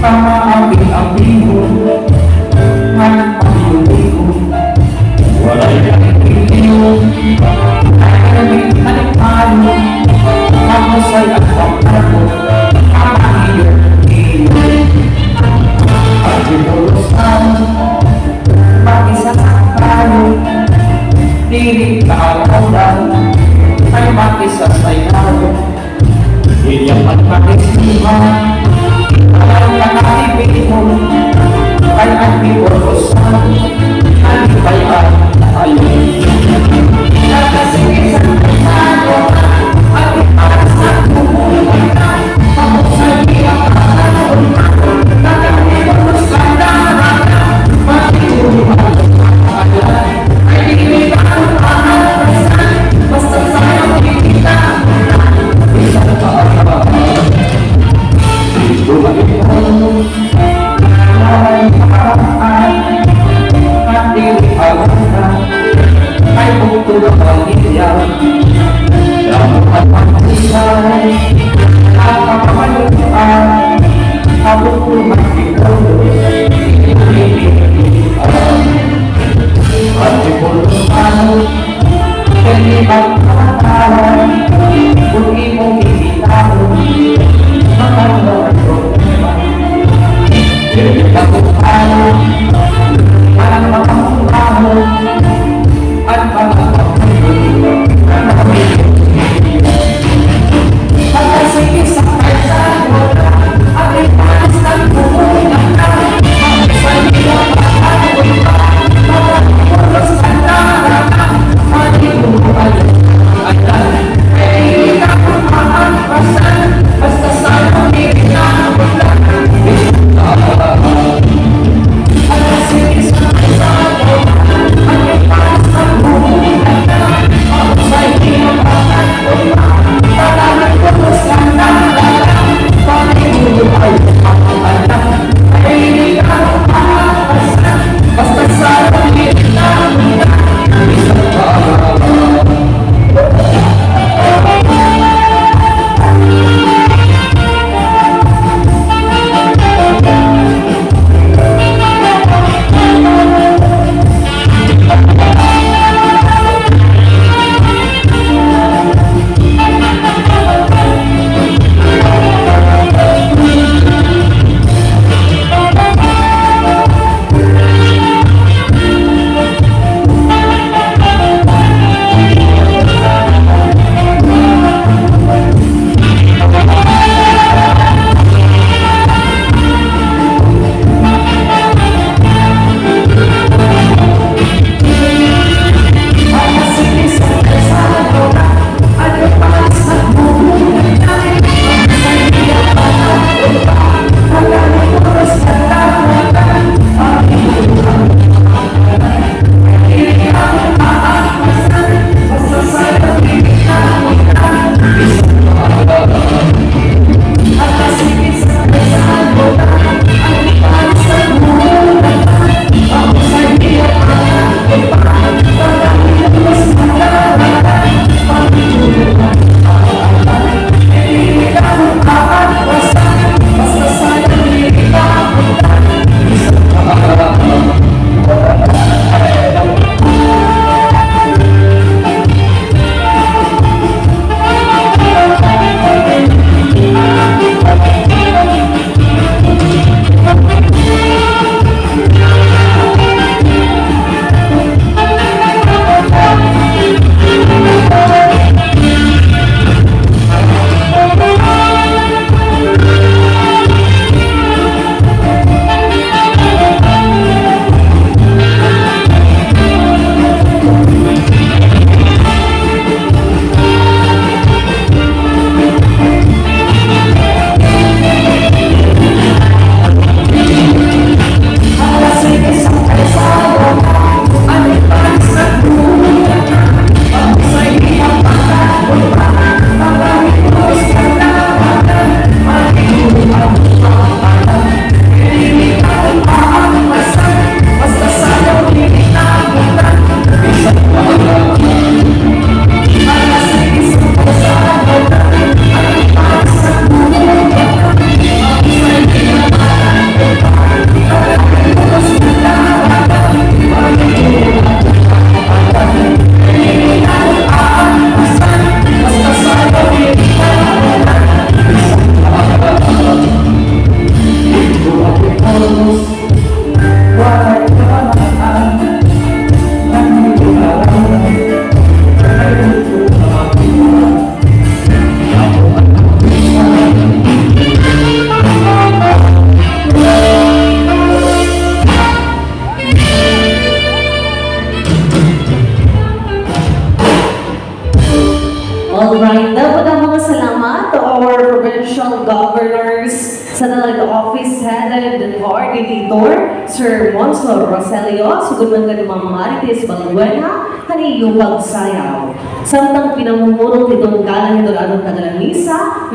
Pamaaming-aming mo, nganong pamilyo-liyo, wala'y nakikiliyo, ay kanabing-talikalo, mamusay at pagkako, pamahilyo-liyo. At sinulosan, makisasakalo, dinig-kaalaw, ay makisasayaw, iyak at makisihan, ang nakakibig mo ay ang biworosan, ang ibayaan ayaw. Nakasingis ang kasano, at iparas ang bumuhay, pamusay ang kasano, nakakibig ang darana, matitulungan ang alay, ay dinibig ang pangalasan, basta sayang kita, isang kaalaman. Ay bukod ang iyaw, dapat magpapasay, at kapamaluan, habang kumagpituloy, at ipulusan, hindi magpapatalan, kung imong ikitaon, makalawan ko naman. Hindi magpapatalan, parang makamulahan, at pagkakapagulong na nakapagulong. Pagkasingis ang kaisano, at ipanas ng bumuhay ng Office-Headed Coordinator, Sir Monso Roselio, sugod man ka Ma'am Marites Balbuena, kaniyo pagsayaw. Samtang pinamumulong nitong galang ito anong tagalang misa,